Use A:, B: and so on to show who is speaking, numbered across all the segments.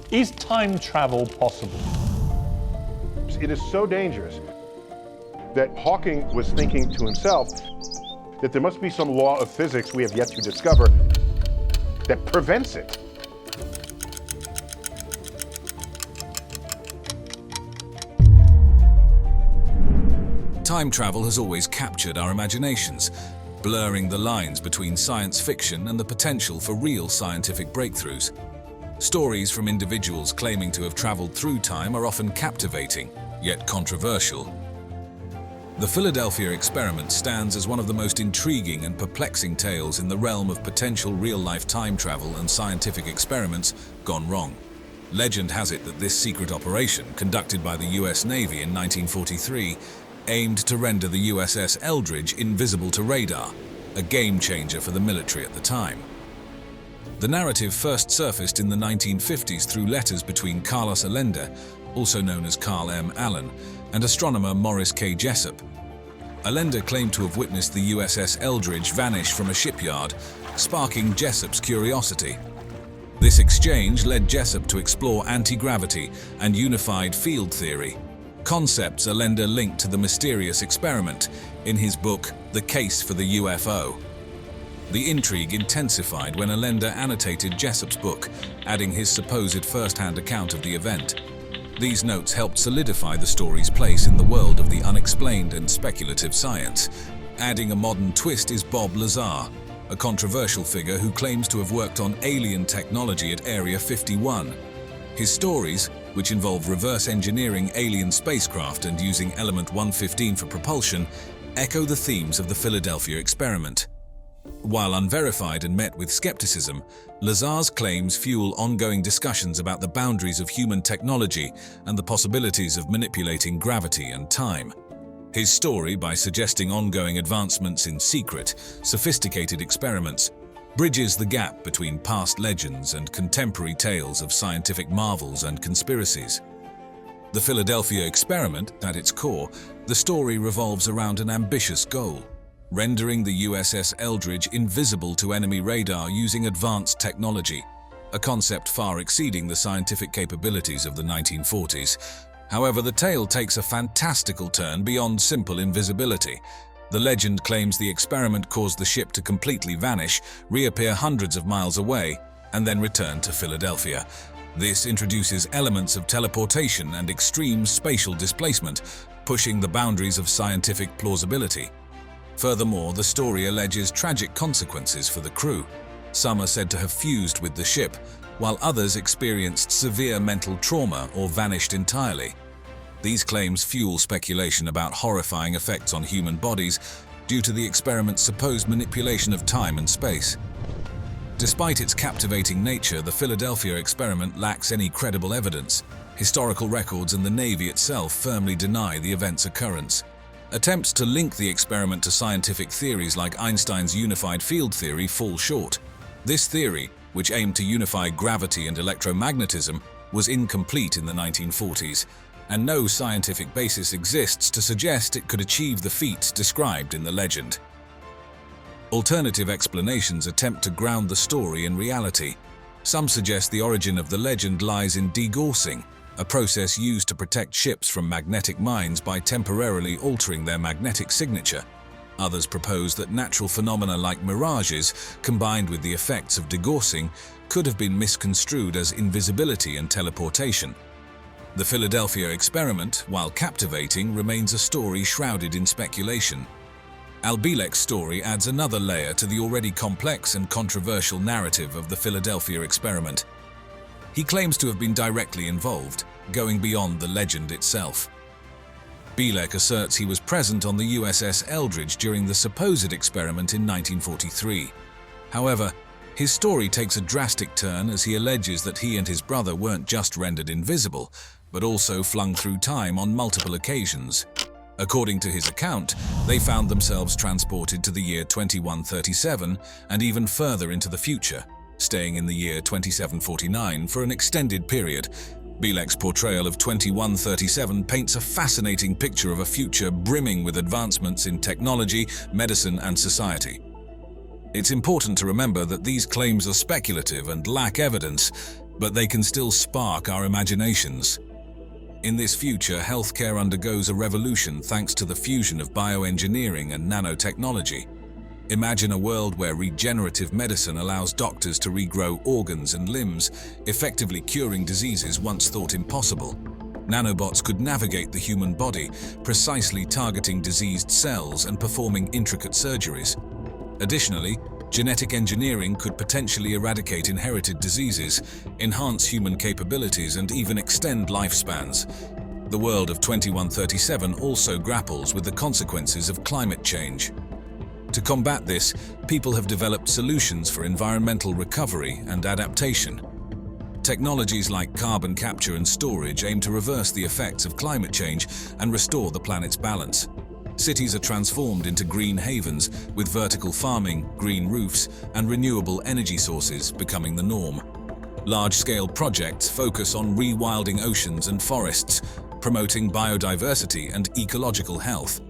A: Is time travel possible?
B: It is so dangerous that Hawking was thinking to himself that there must be some law of physics we have yet to discover that prevents it.
C: Time travel has always captured our imaginations, blurring the lines between science fiction and the potential for real scientific breakthroughs. Stories from individuals claiming to have traveled through time are often captivating, yet controversial. The Philadelphia experiment stands as one of the most intriguing and perplexing tales in the realm of potential real-life time travel and scientific experiments gone wrong. Legend has it that this secret operation, conducted by the US Navy in 1943, aimed to render the USS Eldridge invisible to radar, a game-changer for the military at the time. The narrative first surfaced in the 1950s through letters between Carlos Allende, also known as Carl M. Allen, and astronomer Morris K. Jessup. Allende claimed to have witnessed the USS Eldridge vanish from a shipyard, sparking Jessup's curiosity. This exchange led Jessup to explore anti-gravity and unified field theory, concepts Allende linked to the mysterious experiment in his book, The Case for the UFO. The intrigue intensified when Allende annotated Jessup's book, adding his supposed first-hand account of the event. These notes helped solidify the story's place in the world of the unexplained and speculative science. Adding a modern twist is Bob Lazar, a controversial figure who claims to have worked on alien technology at Area 51. His stories, which involve reverse engineering alien spacecraft and using element 115 for propulsion, echo the themes of the Philadelphia experiment. While unverified and met with skepticism, Lazar's claims fuel ongoing discussions about the boundaries of human technology and the possibilities of manipulating gravity and time. His story, by suggesting ongoing advancements in secret, sophisticated experiments, bridges the gap between past legends and contemporary tales of scientific marvels and conspiracies. The Philadelphia experiment, at its core, the story revolves around an ambitious goal: rendering the USS Eldridge invisible to enemy radar using advanced technology, a concept far exceeding the scientific capabilities of the 1940s. However, the tale takes a fantastical turn beyond simple invisibility. The legend claims the experiment caused the ship to completely vanish, reappear hundreds of miles away, and then return to Philadelphia. This introduces elements of teleportation and extreme spatial displacement, pushing the boundaries of scientific plausibility. Furthermore, the story alleges tragic consequences for the crew. Some are said to have fused with the ship, while others experienced severe mental trauma or vanished entirely. These claims fuel speculation about horrifying effects on human bodies due to the experiment's supposed manipulation of time and space. Despite its captivating nature, the Philadelphia experiment lacks any credible evidence. Historical records and the Navy itself firmly deny the event's occurrence. Attempts to link the experiment to scientific theories like Einstein's unified field theory fall short. This theory, which aimed to unify gravity and electromagnetism, was incomplete in the 1940s, and no scientific basis exists to suggest it could achieve the feat described in the legend. Alternative explanations attempt to ground the story in reality. Some suggest the origin of the legend lies in degaussing, a process used to protect ships from magnetic mines by temporarily altering their magnetic signature. Others propose that natural phenomena like mirages, combined with the effects of degaussing, could have been misconstrued as invisibility and teleportation. The Philadelphia experiment, while captivating, remains a story shrouded in speculation. Bielek's story adds another layer to the already complex and controversial narrative of the Philadelphia experiment. He claims to have been directly involved, going beyond the legend itself. Bielek asserts he was present on the USS Eldridge during the supposed experiment in 1943. However, his story takes a drastic turn as he alleges that he and his brother weren't just rendered invisible, but also flung through time on multiple occasions. According to his account, they found themselves transported to the year 2137 and even further into the future, staying in the year 2749 for an extended period. Bielek's portrayal of 2137 paints a fascinating picture of a future brimming with advancements in technology, medicine, and society. It's important to remember that these claims are speculative and lack evidence. but they can still spark our imaginations. In this future, healthcare undergoes a revolution thanks to the fusion of bioengineering and nanotechnology. Imagine a world where regenerative medicine allows doctors to regrow organs and limbs, effectively curing diseases once thought impossible. Nanobots could navigate the human body, precisely targeting diseased cells and performing intricate surgeries. Additionally, genetic engineering could potentially eradicate inherited diseases, enhance human capabilities, and even extend lifespans. The world of 2137 also grapples with the consequences of climate change. To combat this, people have developed solutions for environmental recovery and adaptation. Technologies like carbon capture and storage aim to reverse the effects of climate change and restore the planet's balance. Cities are transformed into green havens, with vertical farming, green roofs, and renewable energy sources becoming the norm. Large-scale projects focus on rewilding oceans and forests, promoting biodiversity and ecological health.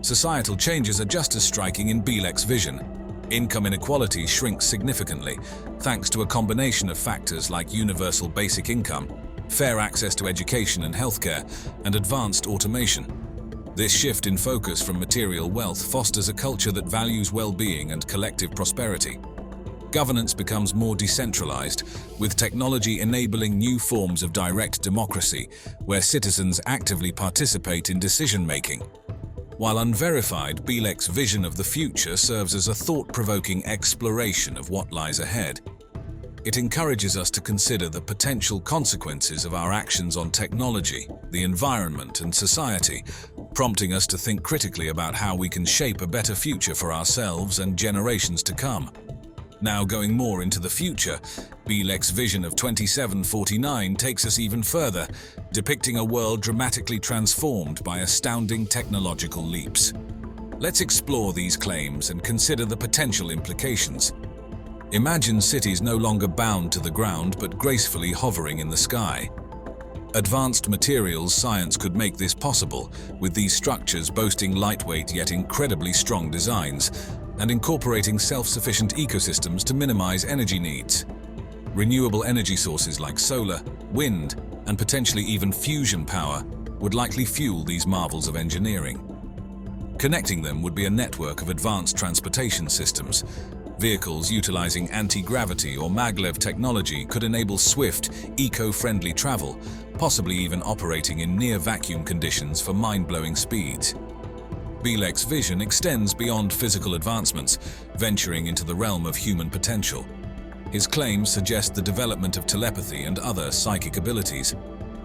C: Societal changes are just as striking in Bielek's vision. Income inequality shrinks significantly, thanks to a combination of factors like universal basic income, fair access to education and healthcare, and advanced automation. This shift in focus from material wealth fosters a culture that values well-being and collective prosperity. Governance becomes more decentralized, with technology enabling new forms of direct democracy, where citizens actively participate in decision-making. While unverified, Bielek's vision of the future serves as a thought-provoking exploration of what lies ahead. It encourages us to consider the potential consequences of our actions on technology, the environment, and society, prompting us to think critically about how we can shape a better future for ourselves and generations to come. Now, going more into the future, Bielek's vision of 2749 takes us even further, depicting a world dramatically transformed by astounding technological leaps. Let's explore these claims and consider the potential implications. Imagine cities no longer bound to the ground but gracefully hovering in the sky. Advanced materials science could make this possible, with these structures boasting lightweight yet incredibly strong designs, and incorporating self-sufficient ecosystems to minimize energy needs. Renewable energy sources like solar, wind, and potentially even fusion power would likely fuel these marvels of engineering. Connecting them would be a network of advanced transportation systems. Vehicles utilizing anti-gravity or maglev technology could enable swift, eco-friendly travel, possibly even operating in near-vacuum conditions for mind-blowing speeds. Bielek's vision extends beyond physical advancements, venturing into the realm of human potential. His claims suggest the development of telepathy and other psychic abilities.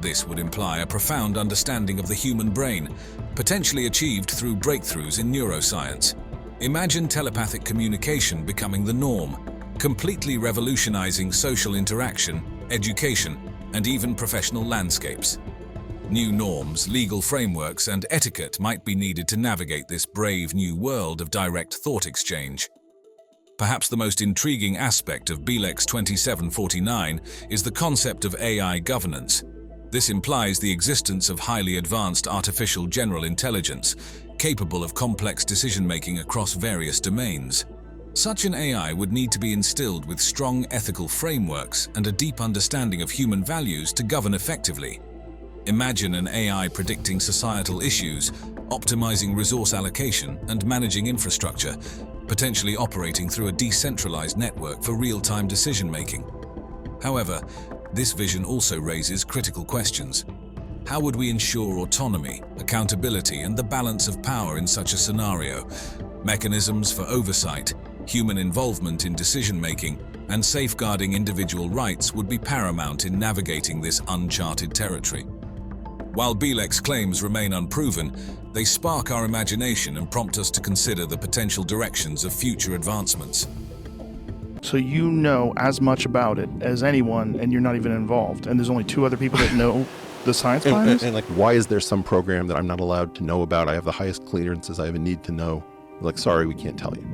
C: This would imply a profound understanding of the human brain, potentially achieved through breakthroughs in neuroscience. Imagine telepathic communication becoming the norm, completely revolutionizing social interaction, education, and even professional landscapes. New norms, legal frameworks, and etiquette might be needed to navigate this brave new world of direct thought exchange. Perhaps the most intriguing aspect of Bielek's 2749 is the concept of AI governance. This implies the existence of highly advanced artificial general intelligence, capable of complex decision-making across various domains. Such an AI would need to be instilled with strong ethical frameworks and a deep understanding of human values to govern effectively. Imagine an AI predicting societal issues, optimizing resource allocation, and managing infrastructure, potentially operating through a decentralized network for real-time decision-making. However, this vision also raises critical questions. How would we ensure autonomy, accountability, and the balance of power in such a scenario? Mechanisms for oversight, human involvement in decision-making, and safeguarding individual rights would be paramount in navigating this uncharted territory. While Bielek's claims remain unproven, they spark our imagination and prompt us to consider the potential directions of future advancements.
D: So you know as much about it as anyone, and you're not even involved, and there's only two other people that know the science behind this?
E: And like, why is there some program that I'm not allowed to know about? I have the highest clearances. I have a need to know. Like, sorry, we can't tell you.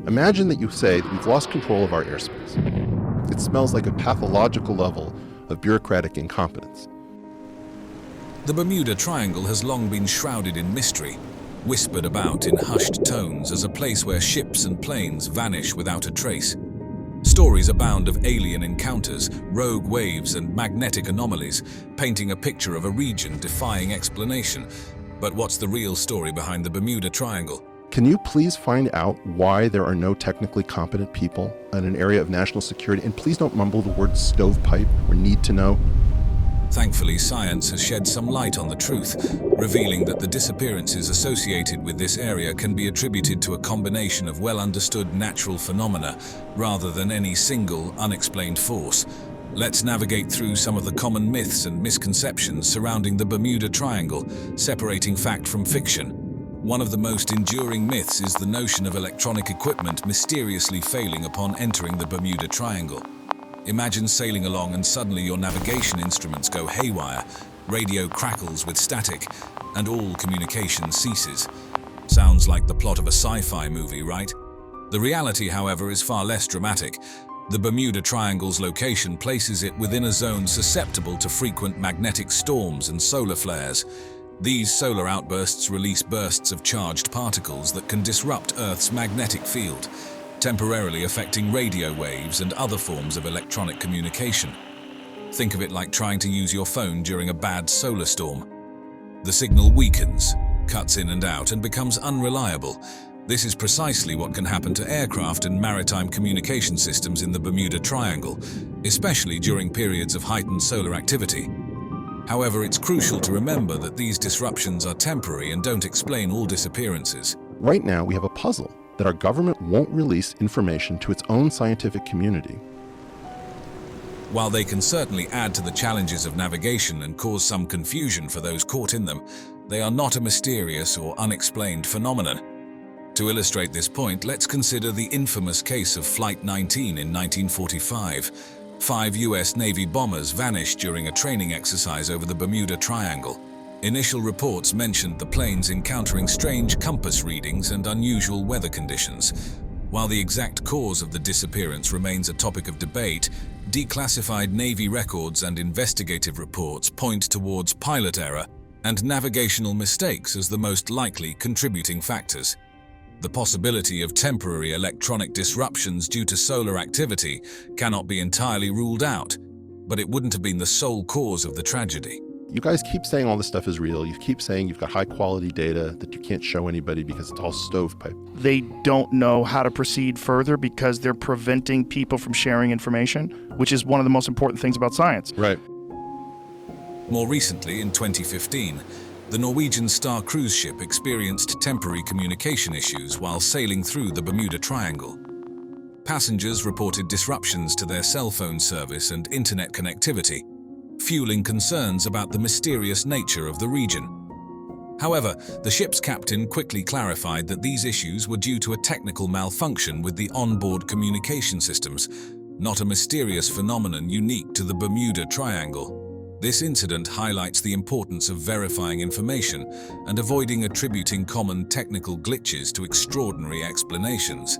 E: Imagine that you say that we've lost control of our airspace. It smells like a pathological level of bureaucratic incompetence.
C: The Bermuda Triangle has long been shrouded in mystery, whispered about in hushed tones as a place where ships and planes vanish without a trace. Stories abound of alien encounters, rogue waves, and magnetic anomalies, painting a picture of a region defying explanation. But what's the real story behind the Bermuda Triangle?
E: Can you please find out why there are no technically competent people in an area of national security? And please don't mumble the word stovepipe or need to know.
C: Thankfully, science has shed some light on the truth, revealing that the disappearances associated with this area can be attributed to a combination of well-understood natural phenomena rather than any single, unexplained force. Let's navigate through some of the common myths and misconceptions surrounding the Bermuda Triangle, separating fact from fiction. One of the most enduring myths is the notion of electronic equipment mysteriously failing upon entering the Bermuda Triangle. Imagine sailing along and suddenly your navigation instruments go haywire, radio crackles with static, and all communication ceases. Sounds like the plot of a sci-fi movie, right? The reality, however, is far less dramatic. The Bermuda Triangle's location places it within a zone susceptible to frequent magnetic storms and solar flares. These solar outbursts release bursts of charged particles that can disrupt Earth's magnetic field, temporarily affecting radio waves and other forms of electronic communication. Think of it like trying to use your phone during a bad solar storm. The signal weakens, cuts in and out, and becomes unreliable. This is precisely what can happen to aircraft and maritime communication systems in the Bermuda Triangle, especially during periods of heightened solar activity. However, it's crucial to remember that these disruptions are temporary and don't explain all disappearances.
E: Right now, we have a puzzle that our government won't release information to its own scientific community.
C: While they can certainly add to the challenges of navigation and cause some confusion for those caught in them, they are not a mysterious or unexplained phenomenon. To illustrate this point, let's consider the infamous case of Flight 19 in 1945. 5 US Navy bombers vanished during a training exercise over the Bermuda Triangle. Initial reports mentioned the planes encountering strange compass readings and unusual weather conditions. While the exact cause of the disappearance remains a topic of debate, declassified Navy records and investigative reports point towards pilot error and navigational mistakes as the most likely contributing factors. The possibility of temporary electronic disruptions due to solar activity cannot be entirely ruled out, but it wouldn't have been the sole cause of the tragedy.
E: You guys keep saying all this stuff is real. You keep saying you've got high quality data that you can't show anybody because it's all stovepipe.
D: They don't know how to proceed further because they're preventing people from sharing information, which is one of the most important things about science.
E: Right.
C: More recently, in 2015, the Norwegian Star cruise ship experienced temporary communication issues while sailing through the Bermuda Triangle. Passengers reported disruptions to their cell phone service and internet connectivity, fueling concerns about the mysterious nature of the region. However, the ship's captain quickly clarified that these issues were due to a technical malfunction with the onboard communication systems, not a mysterious phenomenon unique to the Bermuda Triangle. This incident highlights the importance of verifying information and avoiding attributing common technical glitches to extraordinary explanations.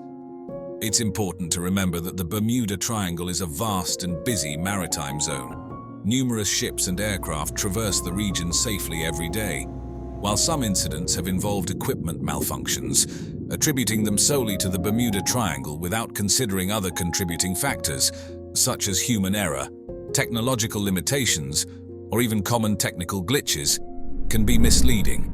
C: It's important to remember that the Bermuda Triangle is a vast and busy maritime zone. Numerous ships and aircraft traverse the region safely every day. While some incidents have involved equipment malfunctions, attributing them solely to the Bermuda Triangle without considering other contributing factors, such as human error, technological limitations, or even common technical glitches, can be misleading.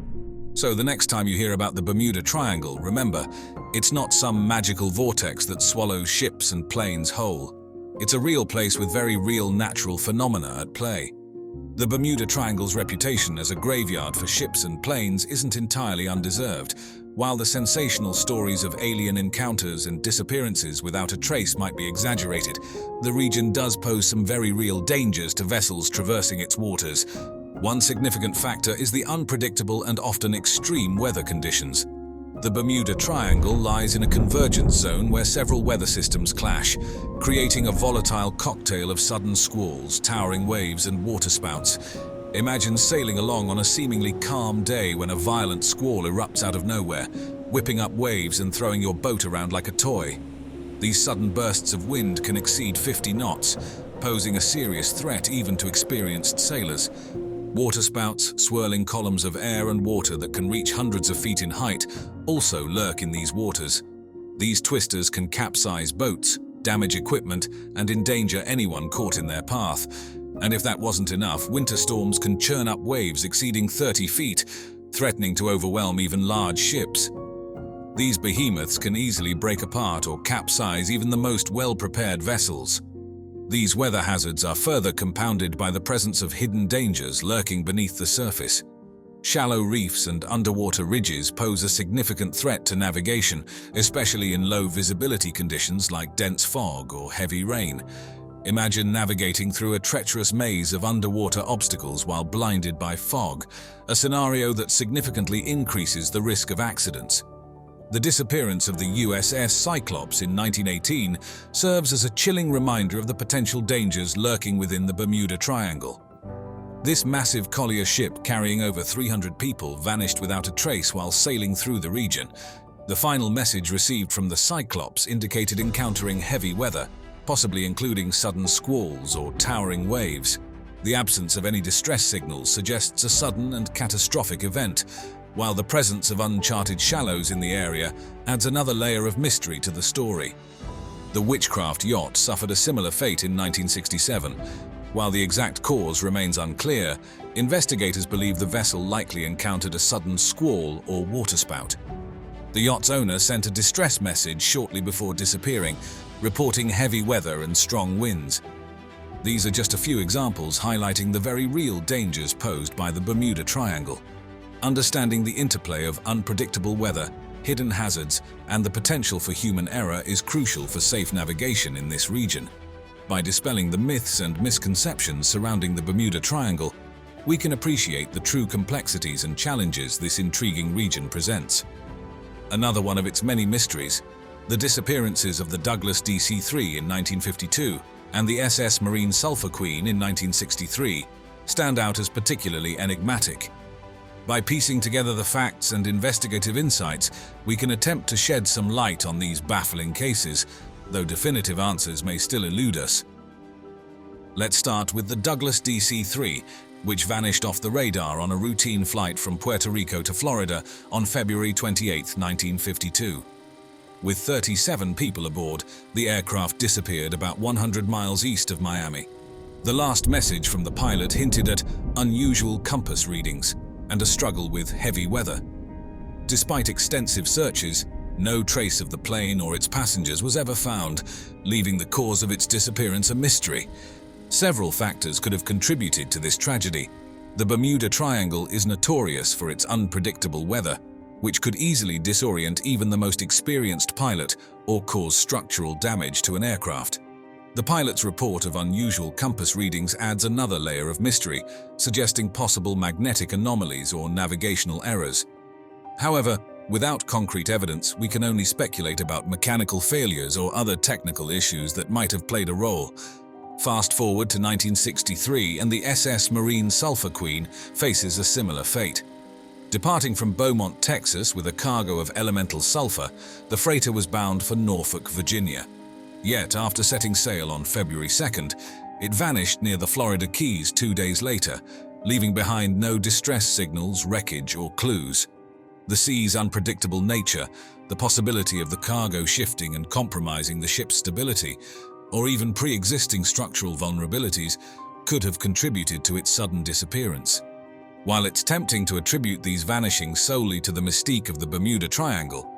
C: So the next time you hear about the Bermuda Triangle, remember, it's not some magical vortex that swallows ships and planes whole. It's a real place with very real natural phenomena at play. The Bermuda Triangle's reputation as a graveyard for ships and planes isn't entirely undeserved. While the sensational stories of alien encounters and disappearances without a trace might be exaggerated, the region does pose some very real dangers to vessels traversing its waters. One significant factor is the unpredictable and often extreme weather conditions. The Bermuda Triangle lies in a convergence zone where several weather systems clash, creating a volatile cocktail of sudden squalls, towering waves, and waterspouts. Imagine sailing along on a seemingly calm day when a violent squall erupts out of nowhere, whipping up waves and throwing your boat around like a toy. These sudden bursts of wind can exceed 50 knots, posing a serious threat even to experienced sailors. Waterspouts, swirling columns of air and water that can reach hundreds of feet in height, also lurk in these waters. These twisters can capsize boats, damage equipment, and endanger anyone caught in their path. And if that wasn't enough, winter storms can churn up waves exceeding 30 feet, threatening to overwhelm even large ships. These behemoths can easily break apart or capsize even the most well-prepared vessels. These weather hazards are further compounded by the presence of hidden dangers lurking beneath the surface. Shallow reefs and underwater ridges pose a significant threat to navigation, especially in low visibility conditions like dense fog or heavy rain. Imagine navigating through a treacherous maze of underwater obstacles while blinded by fog, a scenario that significantly increases the risk of accidents. The disappearance of the USS Cyclops in 1918 serves as a chilling reminder of the potential dangers lurking within the Bermuda Triangle. This massive collier ship carrying over 300 people vanished without a trace while sailing through the region. The final message received from the Cyclops indicated encountering heavy weather, possibly including sudden squalls or towering waves. The absence of any distress signals suggests a sudden and catastrophic event, while the presence of uncharted shallows in the area adds another layer of mystery to the story. The Witchcraft yacht suffered a similar fate in 1967. While the exact cause remains unclear, investigators believe the vessel likely encountered a sudden squall or waterspout. The yacht's owner sent a distress message shortly before disappearing, reporting heavy weather and strong winds. These are just a few examples highlighting the very real dangers posed by the Bermuda Triangle. Understanding the interplay of unpredictable weather, hidden hazards, and the potential for human error is crucial for safe navigation in this region. By dispelling the myths and misconceptions surrounding the Bermuda Triangle, we can appreciate the true complexities and challenges this intriguing region presents. Another one of its many mysteries, the disappearances of the Douglas DC-3 in 1952 and the SS Marine Sulphur Queen in 1963, stand out as particularly enigmatic. By piecing together the facts and investigative insights, we can attempt to shed some light on these baffling cases, though definitive answers may still elude us. Let's start with the Douglas DC-3, which vanished off the radar on a routine flight from Puerto Rico to Florida on February 28, 1952. With 37 people aboard, the aircraft disappeared about 100 miles east of Miami. The last message from the pilot hinted at unusual compass readings and a struggle with heavy weather. Despite extensive searches, no trace of the plane or its passengers was ever found, leaving the cause of its disappearance a mystery. Several factors could have contributed to this tragedy. The Bermuda Triangle is notorious for its unpredictable weather, which could easily disorient even the most experienced pilot or cause structural damage to an aircraft. The pilot's report of unusual compass readings adds another layer of mystery, suggesting possible magnetic anomalies or navigational errors. However, without concrete evidence, we can only speculate about mechanical failures or other technical issues that might have played a role. Fast forward to 1963, and the SS Marine Sulphur Queen faces a similar fate. Departing from Beaumont, Texas with a cargo of elemental sulfur, the freighter was bound for Norfolk, Virginia. Yet, after setting sail on February 2nd, it vanished near the Florida Keys 2 days later, leaving behind no distress signals, wreckage, or clues. The sea's unpredictable nature, the possibility of the cargo shifting and compromising the ship's stability, or even pre-existing structural vulnerabilities, could have contributed to its sudden disappearance. While it's tempting to attribute these vanishings solely to the mystique of the Bermuda Triangle,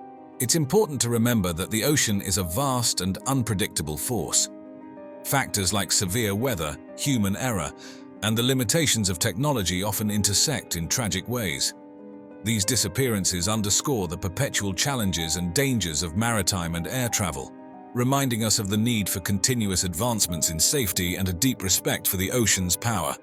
C: it's important to remember that the ocean is a vast and unpredictable force. Factors like severe weather, human error, and the limitations of technology often intersect in tragic ways. These disappearances underscore the perpetual challenges and dangers of maritime and air travel, reminding us of the need for continuous advancements in safety and a deep respect for the ocean's power.